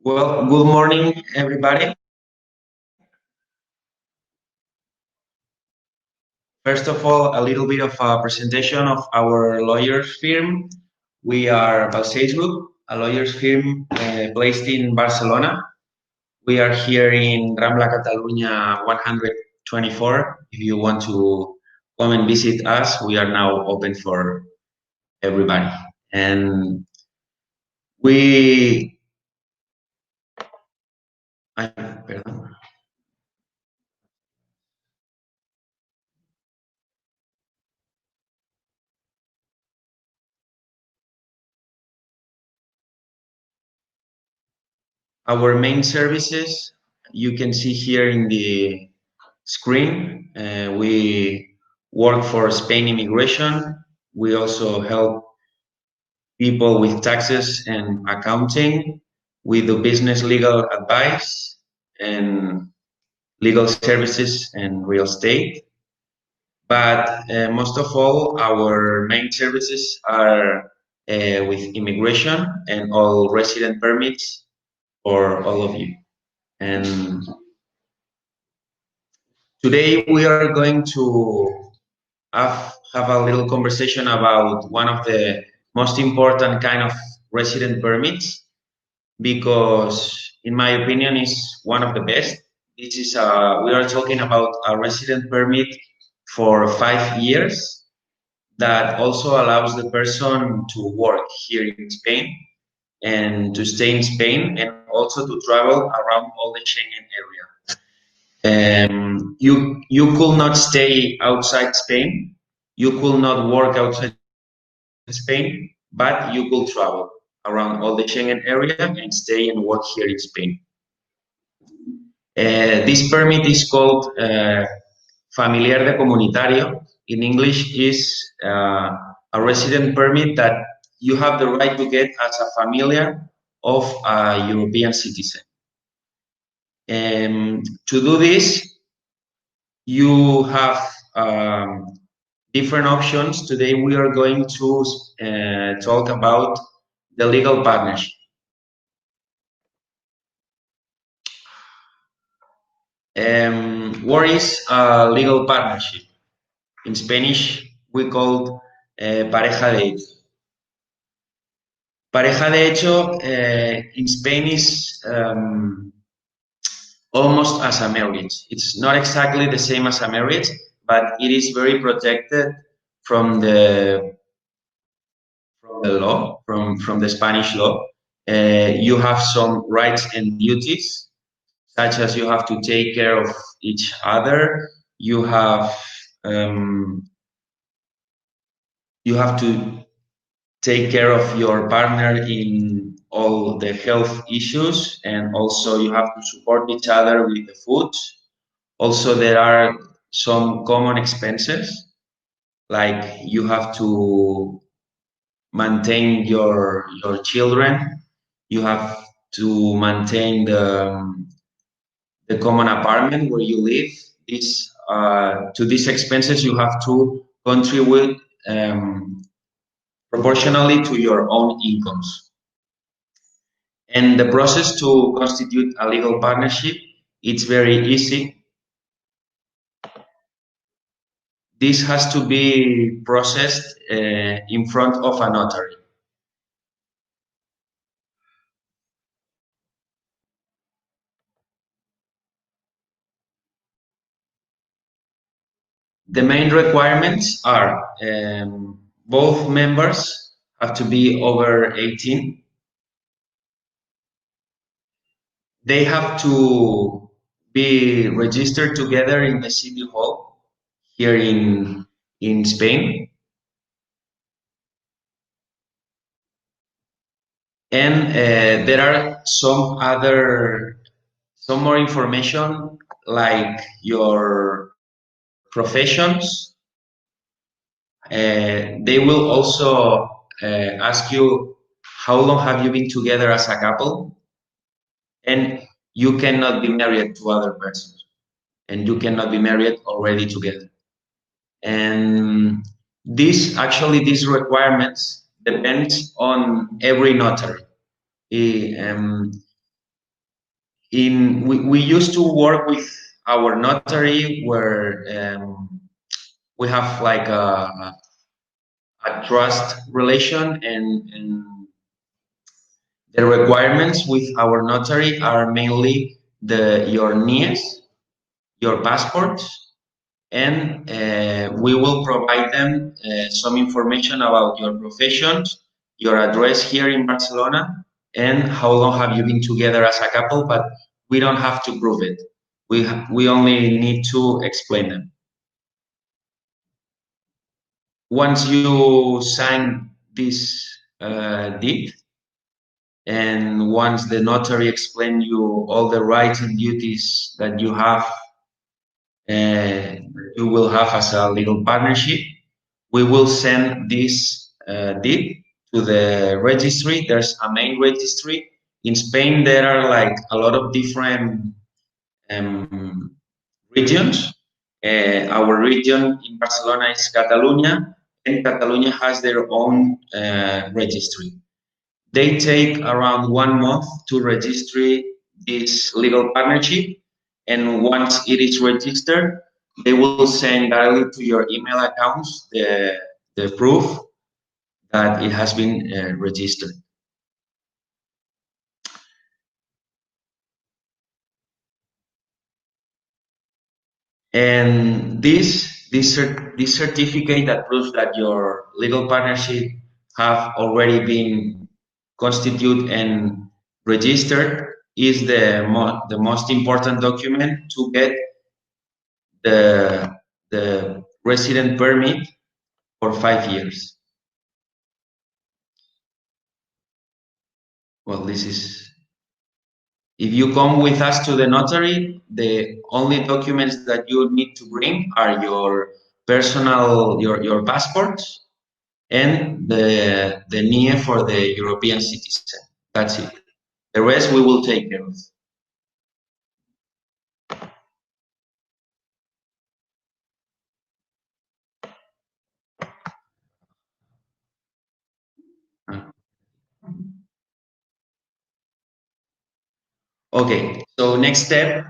Well, good morning, everybody. First of all, a little bit of a presentation of our lawyers firm. We are Balsage Group, a lawyers firm based in Barcelona. We are here in Rambla Catalunya 124. If you want to come and visit us, we are now open for everybody. And we, perdón. Our main services, you can see here in the screen. We work for Spain immigration. We also help people with taxes and accounting. We do business legal advice and legal services and real estate. But most of all, our main services are with immigration and all resident permits for all of you. And today we are going to have a little conversation about one of the most important kind of resident permits because in my opinion is one of the best. This is we are talking about a resident permit for 5 years that also allows the person to work here in Spain and to stay in Spain and also to travel around all the Schengen area. You could not stay outside Spain. You could not work outside Spain, but you could travel around all the Schengen area and stay and work here in Spain. This permit is called familiar de comunitario. In English, is a resident permit that you have the right to get as a familiar of a European citizen. To do this, you have different options. Today we are going to talk about the legal partnership. What is a legal partnership? In Spanish, we call pareja de hecho. Pareja de hecho in Spain is almost as a marriage. It's not exactly the same as a marriage, but it is very protected from the law, from the Spanish law. You have some rights and duties, such as you have to take care of each other. Um, you have to take care of your partner in all the health issues, and also you have to support each other with the food. Also, there are some common expenses, like you have to maintain your children, you have to maintain the common apartment where you live. This to these expenses you have to contribute proportionally to your own incomes. And the process to constitute a legal partnership, it's very easy. This has to be processed in front of a notary. The main requirements are both members have to be over 18. They have to be registered together in the city hall here in Spain. And there are some more information like your professions. They will also ask you how long have you been together as a couple, and you cannot be married to other persons, and you cannot be married already together. And these requirements depends on every notary. We used to work with our notary where we have like a trust relation, and the requirements with our notary are mainly your NIEs, your passports, and we will provide them some information about your professions, your address here in Barcelona, and how long have you been together as a couple, but we don't have to prove it. We only need to explain them. Once you sign this deed, and once the notary explain you all the rights and duties that you will have as a legal partnership, we will send this deed to the registry. There's a main registry. In Spain, there are like a lot of different um, regions. Our region in Barcelona is Catalonia, and Catalonia has their own registry. They take around 1 month to register this legal partnership, and once it is registered, they will send directly to your email accounts the proof that it has been registered. And this certificate that proves that your legal partnership have already been constituted and registered is the most important document to get the resident permit for 5 years. Well, this is, if you come with us to the notary, the only documents that you need to bring are your your passports and the NIE for the European citizen. That's it. The rest we will take care of. Okay, so next step,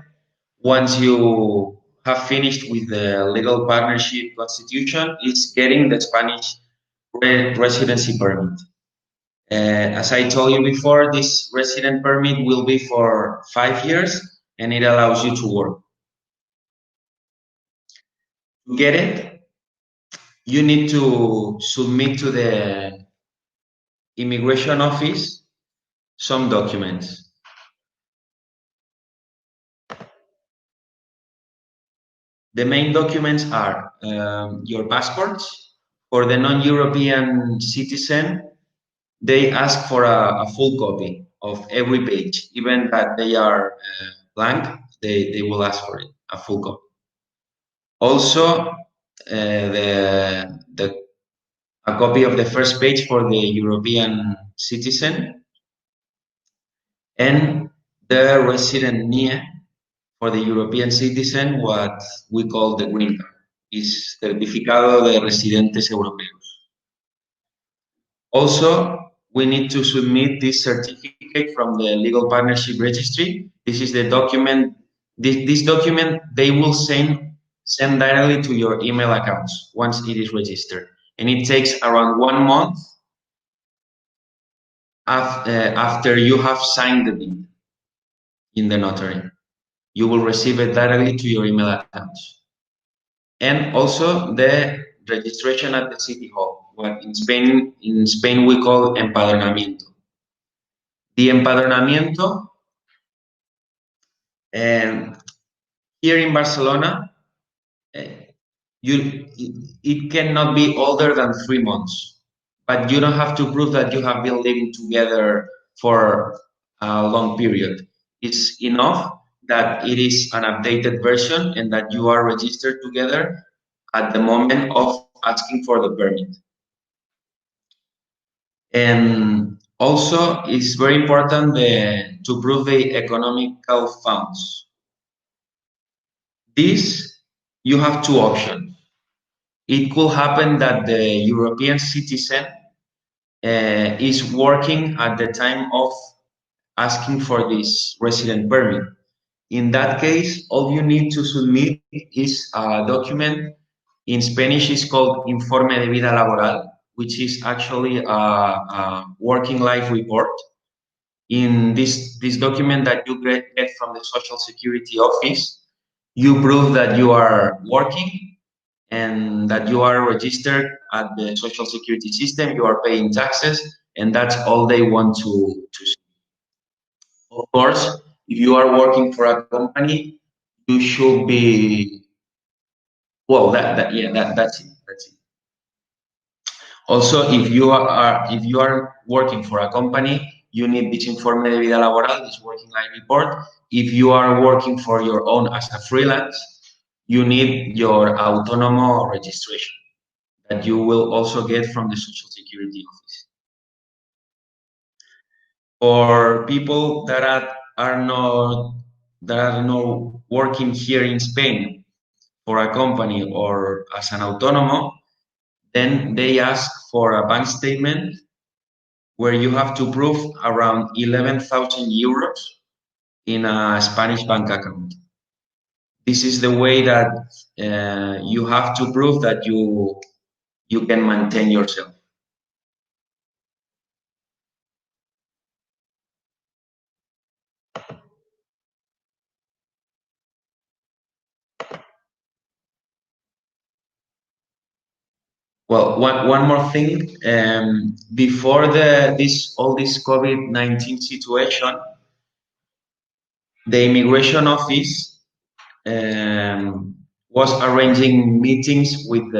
once you have finished with the legal partnership constitution, is getting the Spanish residency permit. As I told you before, this resident permit will be for 5 years, and it allows you to work. To get it, you need to submit to the immigration office some documents. The main documents are your passports. For the non-European citizen, they ask for a full copy of every page, even that they are blank, they will ask for it, a full copy. Also, a copy of the first page for the European citizen, and the resident NIE for the European citizen, what we call the green card, is Certificado de Residentes Europeos. Also, we need to submit this certificate from the legal partnership registry. This is the document. This document they will send directly to your email accounts once it is registered, and it takes around 1 month after you have signed the deed in the notary. You will receive it directly to your email accounts. And also the registration at the city hall, what in Spain we call empadronamiento. The empadronamiento, and here in Barcelona, it cannot be older than 3 months, but you don't have to prove that you have been living together for a long period. It's enough that it is an updated version and that you are registered together at the moment of asking for the permit. And also, it's very important to prove the economical funds. This, you have two options. It could happen that the European citizen is working at the time of asking for this resident permit. In that case, all you need to submit is a document. In Spanish, it's called Informe de Vida Laboral, which is actually a working life report. In this document that you get from the Social Security Office, you prove that you are working and that you are registered at the Social Security system, you are paying taxes, and that's all they want to see. Of course, if you are working for a company, you should be well. That's it. That's it. Also, if you are working for a company, you need this informe de vida laboral, this working life report. If you are working for your own as a freelance, you need your autonomo registration that you will also get from the Social Security Office. For people that are not working here in Spain for a company or as an autonomo, then they ask for a bank statement where you have to prove around 11,000 euros in a Spanish bank account. This is the way that you have to prove that you can maintain yourself. Well, one more thing. Before this COVID-19 situation, the immigration office was arranging meetings with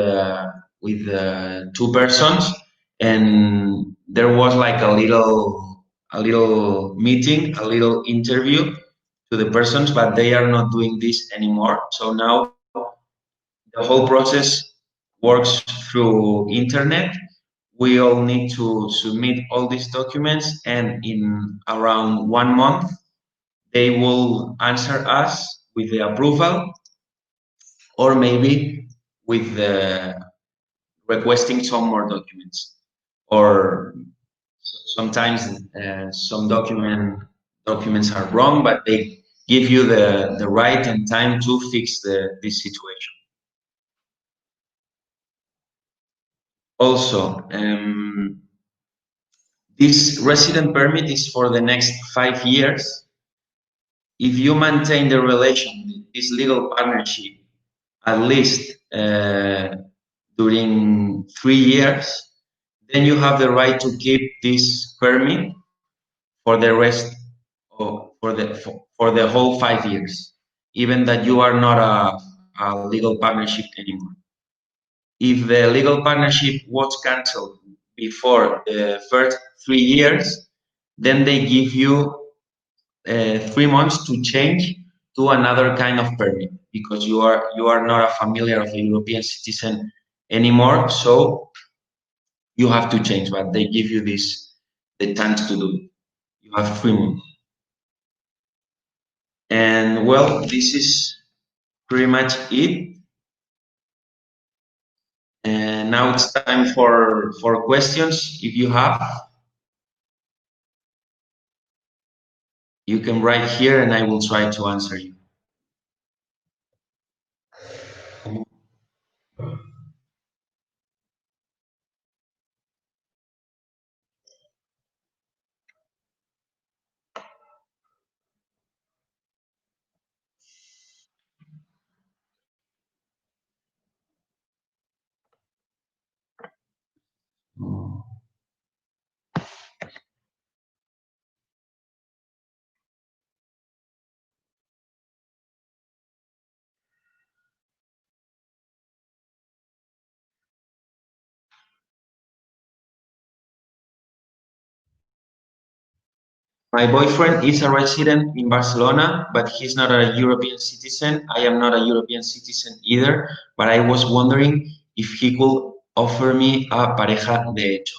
two persons, and there was like a little meeting, a little interview to the persons, but they are not doing this anymore. So now the whole process works through internet. We all need to submit all these documents, and in around 1 month, they will answer us with the approval or maybe with the requesting some more documents. Or sometimes some documents are wrong, but they give you the right and time to fix this situation. Also, this resident permit is for the next 5 years. If you maintain the relation, this legal partnership, at least during 3 years, then you have the right to keep this permit for the rest of for the whole 5 years, even that you are not a legal partnership anymore. If the legal partnership was cancelled before the first 3 years, then they give you 3 months to change to another kind of permit because you are not a familiar of a European citizen anymore. So you have to change, but they give you the chance to do it. You have 3 months. And well, this is pretty much it. And now it's time for questions. If you have, you can write here and I will try to answer you. My boyfriend is a resident in Barcelona, but he's not a European citizen. I am not a European citizen either, but I was wondering if he could offer me a pareja de hecho.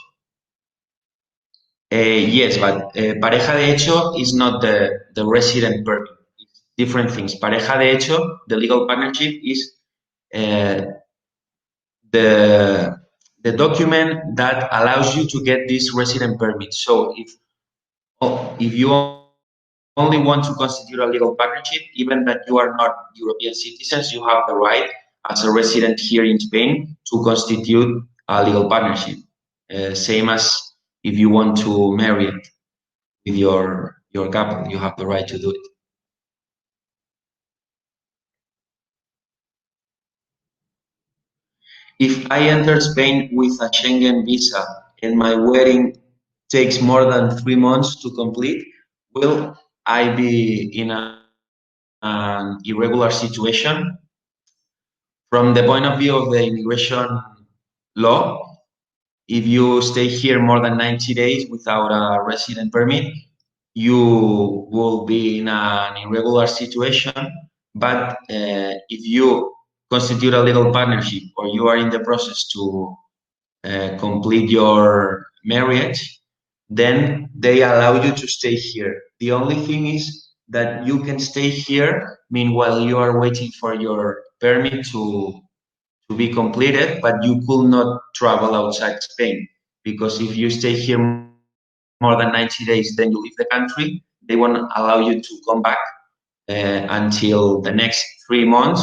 Yes, but pareja de hecho is not the resident permit. It's different things. Pareja de hecho, the legal partnership, is uh, the the document that allows you to get this resident permit. So if you only want to constitute a legal partnership, even that you are not European citizens, you have the right as a resident here in Spain to constitute a legal partnership. Same as if you want to marry it with your couple, you have the right to do it. If I enter Spain with a Schengen visa and my wedding takes more than 3 months to complete, will I be in an irregular situation? From the point of view of the immigration law, if you stay here more than 90 days without a resident permit, you will be in an irregular situation. But if you constitute a legal partnership or you are in the process to complete your marriage, then they allow you to stay here. The only thing is that you can stay here meanwhile you are waiting for your permit to be completed, but you could not travel outside Spain because if you stay here more than 90 days, then you leave the country. They won't allow you to come back until the next 3 months,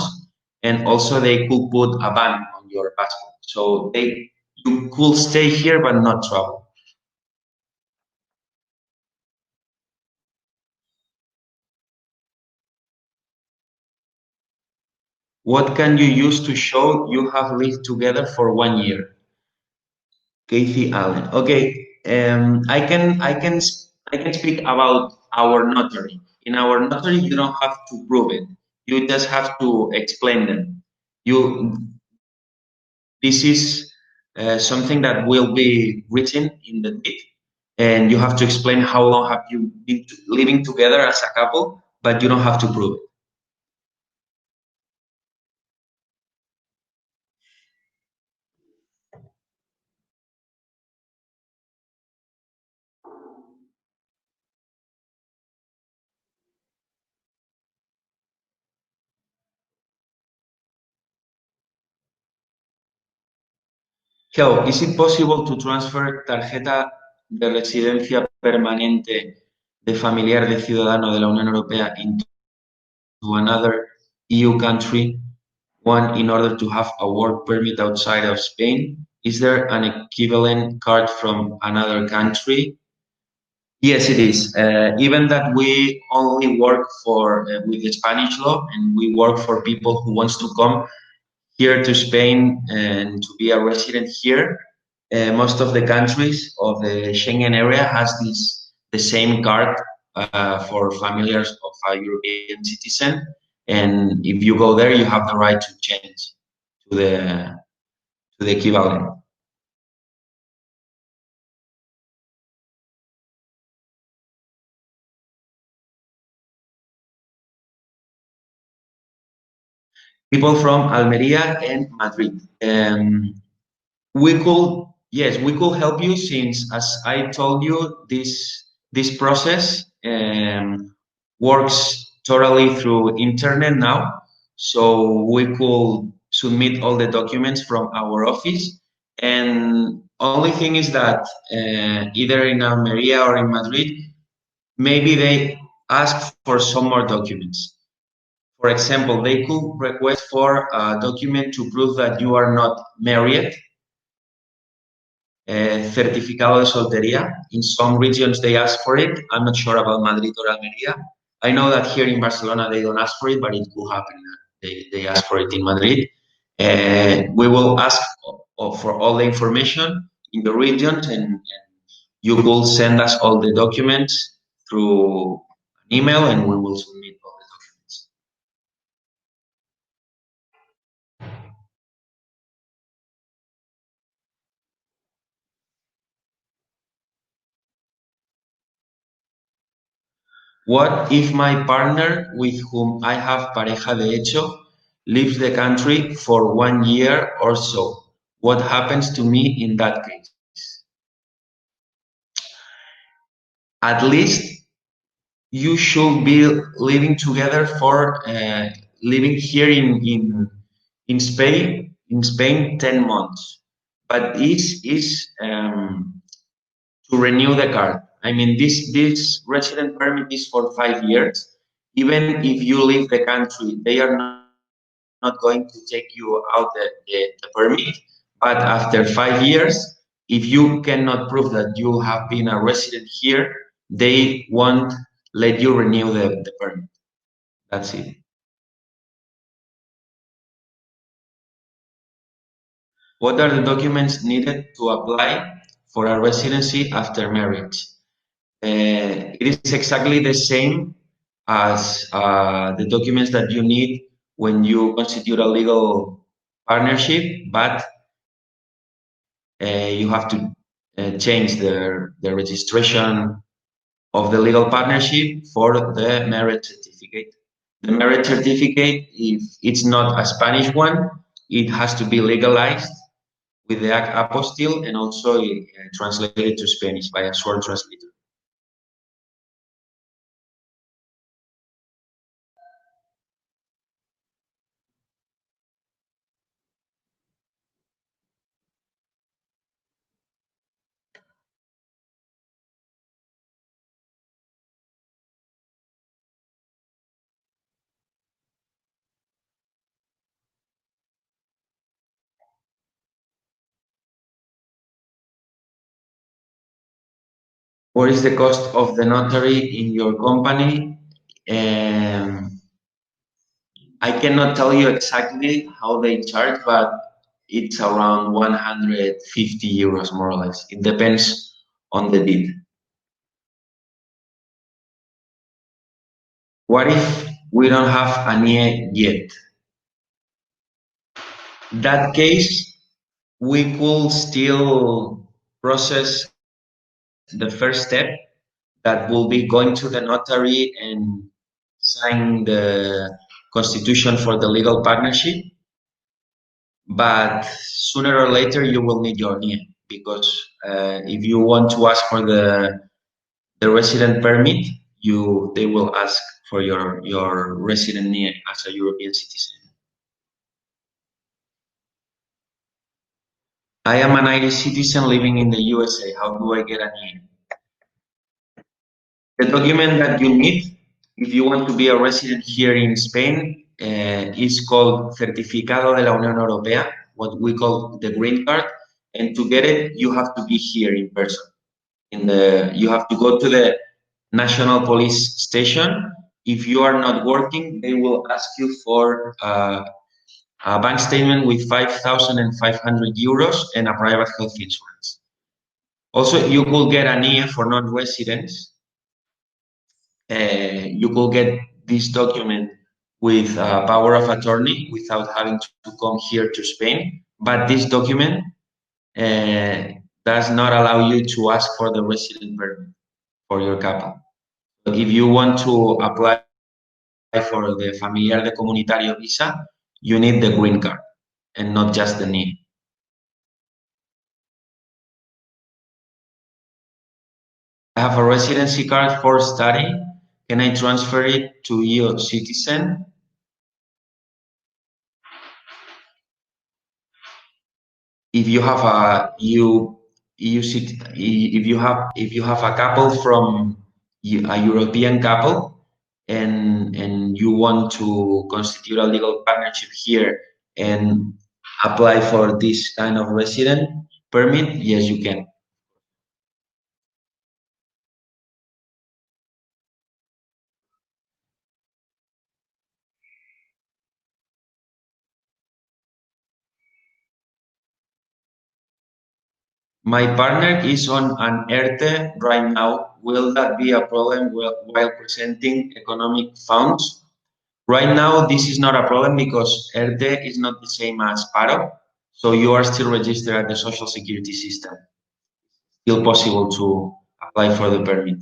and also they could put a ban on your passport. So you could stay here but not travel. What can you use to show you have lived together for 1 year? Kathy Allen. Okay, I can speak about our notary. In our notary, you don't have to prove it. You just have to explain them. You This is something that will be written in the deed, and you have to explain how long have you been living together as a couple, but you don't have to prove it. Hello, is it possible to transfer tarjeta de residencia permanente de familiar de ciudadano de la Unión Europea into another EU country, one in order to have a work permit outside of Spain? Is there an equivalent card from another country? Yes, it is. Even that we only work for with the Spanish law, and we work for people who wants to come here to Spain and to be a resident here. Most of the countries of the Schengen area has the same card for familiars of a European citizen, and if you go there, you have the right to change to the equivalent. People from Almeria and Madrid. We could, yes, we could help you since, as I told you, this process works totally through internet now. So we could submit all the documents from our office. And only thing is that either in Almeria or in Madrid, maybe they ask for some more documents. For example, they could request for a document to prove that you are not married, certificado de soltería. In some regions they ask for it. I'm not sure about Madrid or Almería. I know that here in Barcelona they don't ask for it, but it could happen that they ask for it in Madrid. We will ask for all the information in the regions, and you will send us all the documents through an email, and we will submit all the documents. What if my partner with whom I have pareja de hecho leaves the country for 1 year or so? What happens to me in that case? At least you should be living together for living here in Spain 10 months. But is to renew the card. I mean, this resident permit is for 5 years. Even if you leave the country, they are not going to take you out the permit. But after 5 years, if you cannot prove that you have been a resident here, they won't let you renew the permit. That's it. What are the documents needed to apply for a residency after marriage? It is exactly the same as the documents that you need when you constitute a legal partnership, but you have to change the registration of the legal partnership for the marriage certificate. The marriage certificate, if it's not a Spanish one, it has to be legalized with the apostille and also translated to Spanish by a sworn translator. What is the cost of the notary in your company? Um, I cannot tell you exactly how they charge, but it's around 150 euros more or less. It depends on the deed. What if we don't have an IE yet? That case, we could still process the first step that will be going to the notary and sign the constitution for the legal partnership. But sooner or later, you will need your NIE because if you want to ask for the resident permit, they will ask for your resident NIE as a European citizen. I am an Irish citizen living in the USA. How do I get an NIE? The document that you need if you want to be a resident here in Spain is called Certificado de la Unión Europea, what we call the green card. And to get it, you have to be here in person. You have to go to the national police station. If you are not working, they will ask you for a bank statement with 5,500 euros and a private health insurance. Also, you could get an IE for non-residents. You could get this document with power of attorney without having to come here to Spain. But this document uh, does not allow you to ask for the resident permit for your couple. But if you want to apply for the familiar de comunitario visa, you need the green card and not just the NIE. I have a residency card for study. Can I transfer it to EU citizen? If you have a if you have a couple from a European couple and you want to constitute a legal partnership here and apply for this kind of resident permit, yes, you can. My partner is on an ERTE right now. Will that be a problem while presenting economic funds? Right now, this is not a problem because ERTE is not the same as paro, so you are still registered at the social security system. Still possible to apply for the permit.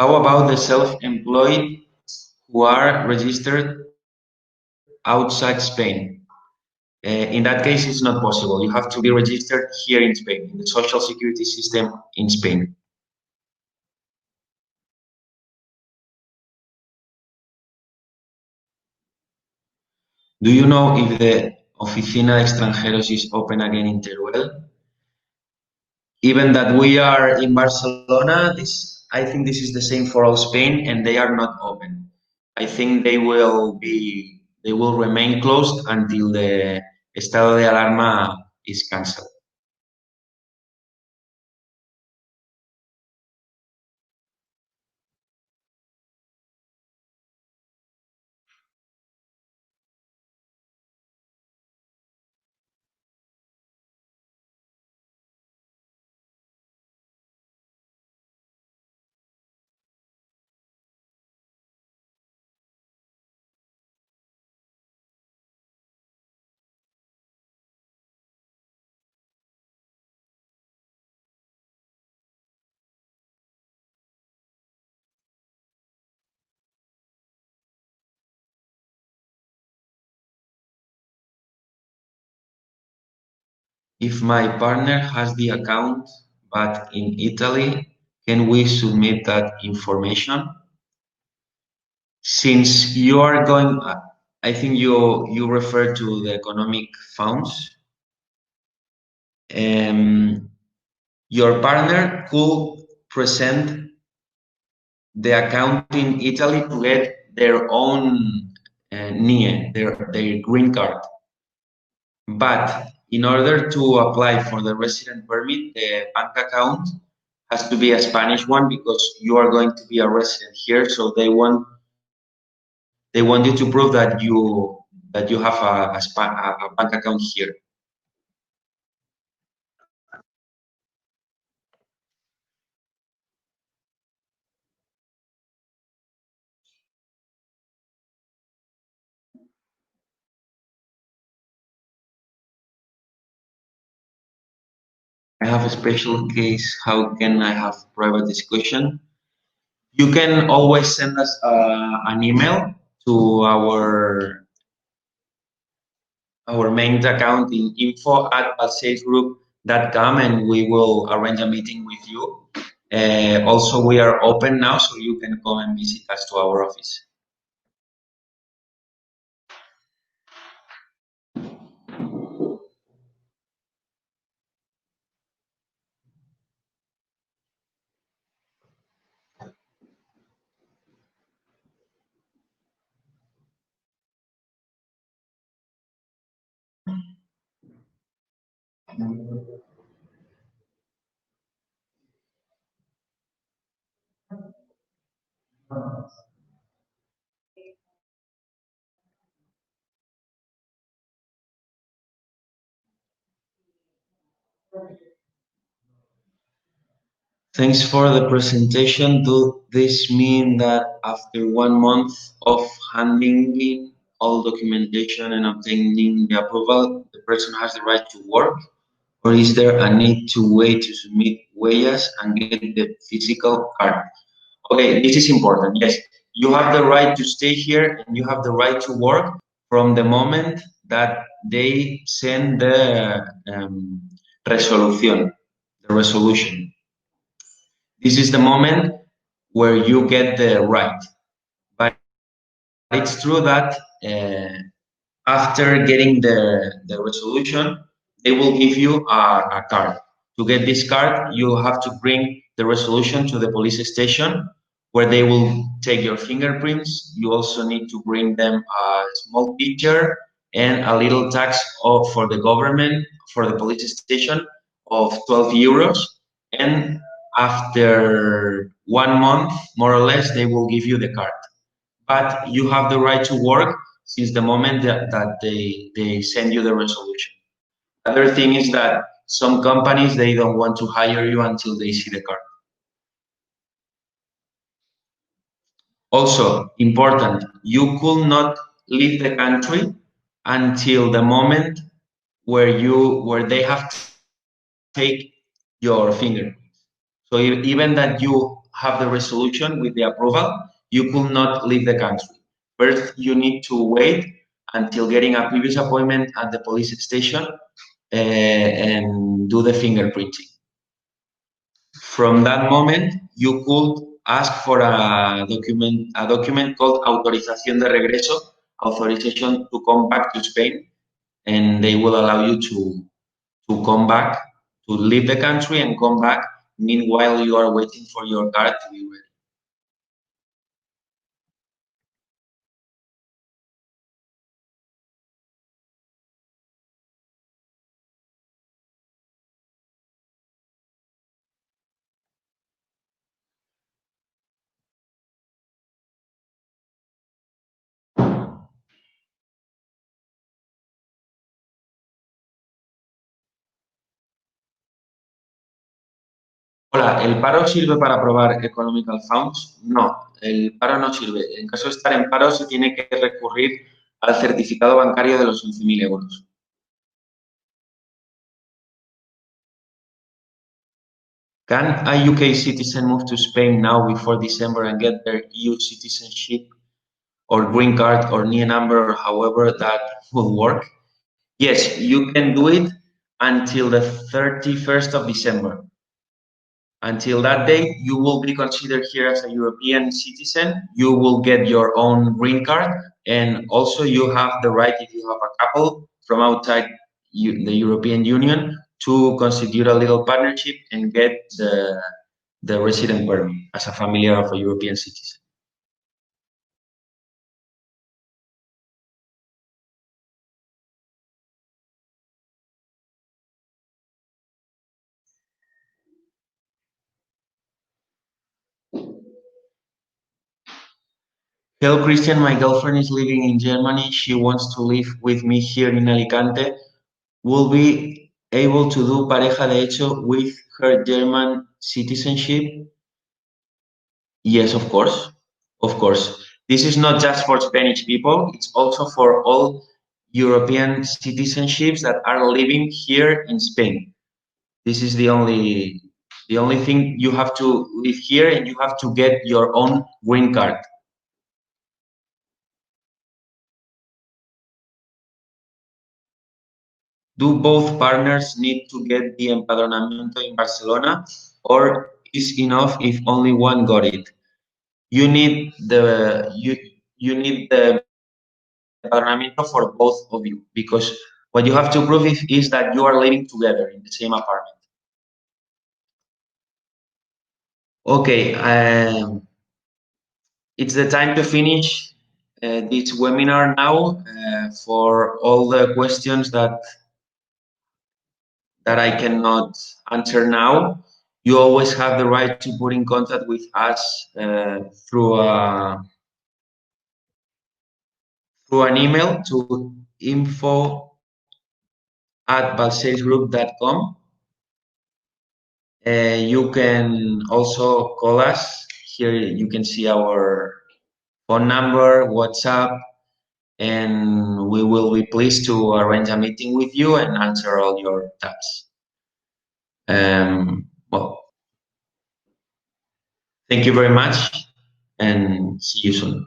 How about the self-employed who are registered outside Spain? In that case, it's not possible. You have to be registered here in Spain, in the social security system in Spain. Do you know if the Oficina de Extranjeros is open again in Teruel? Even that we are in Barcelona, I think this is the same for all Spain, and they are not open. I think they will remain closed until the estado de alarma is cancelled. If my partner has the account but in Italy, can we submit that information? Since you are going, I think you refer to the economic funds. Um, your partner could present the account in Italy to get their own NIE, their green card. But in order to apply for the resident permit, the bank account has to be a Spanish one because you are going to be a resident here. So they want you to prove that you have a bank account here. I have a special case. How can I have private discussion? You can always send us an email to our main account in info@balsalesgroup.com and we will arrange a meeting with you. Also, we are open now, so you can come and visit us to our office. Thanks for the presentation. Do this mean that after 1 month of handing in all documentation and obtaining the approval, the person has the right to work? Or is there a need to wait to submit huellas and get the physical card? Okay, this is important. Yes, you have the right to stay here and you have the right to work from the moment that they send the resolution. This is the moment where you get the right. But it's true that after getting the resolution, they will give you a card. To get this card, you have to bring the resolution to the police station where they will take your fingerprints. You also need to bring them a small picture and a little tax for the government, for the police station of 12 euros. And after 1 month, more or less, they will give you the card. But you have the right to work since the moment that they send you the resolution. Other thing is that some companies, they don't want to hire you until they see the card. Also, important, you could not leave the country until the moment where they have to take your fingerprints. So even that you have the resolution with the approval, you could not leave the country. First, you need to wait until getting a previous appointment at the police station and do the fingerprinting. From that moment, you could ask for a document called autorización de regreso authorization to come back to Spain, and they will allow you to come back, to leave the country and come back. Meanwhile, you are waiting for your card to be ready. Hola, ¿el paro sirve para aprobar Economical Funds? No, el paro no sirve. En caso de estar en paro, se tiene que recurrir al certificado bancario de los 11.000 euros. Can a UK citizen move to Spain now before December and get their EU citizenship or green card or NIE number or however that will work? Yes, you can do it until the 31st of December. Until that date, you will be considered here as a European citizen. You will get your own green card, and also you have the right, if you have a couple from outside the European Union, to constitute a little partnership and get the resident permit as a family of a European citizen. Hello, Christian. My girlfriend is living in Germany. She wants to live with me here in Alicante. Will be able to do pareja de hecho with her German citizenship? Yes, of course. Of course. This is not just for Spanish people, it's also for all European citizenships that are living here in Spain. This is the only thing. You have to live here and you have to get your own green card. Do both partners need to get the empadronamiento in Barcelona, or is enough if only one got it? You need the empadronamiento for both of you, because what you have to prove is that you are living together in the same apartment. Okay, it's the time to finish this webinar now. For all the questions that I cannot answer now, you always have the right to put in contact with us through an email to info@balsalesgroup.com. You can also call us. Here you can see our phone number, WhatsApp, and we will be pleased to arrange a meeting with you and answer all your doubts. Well, thank you very much and see you soon.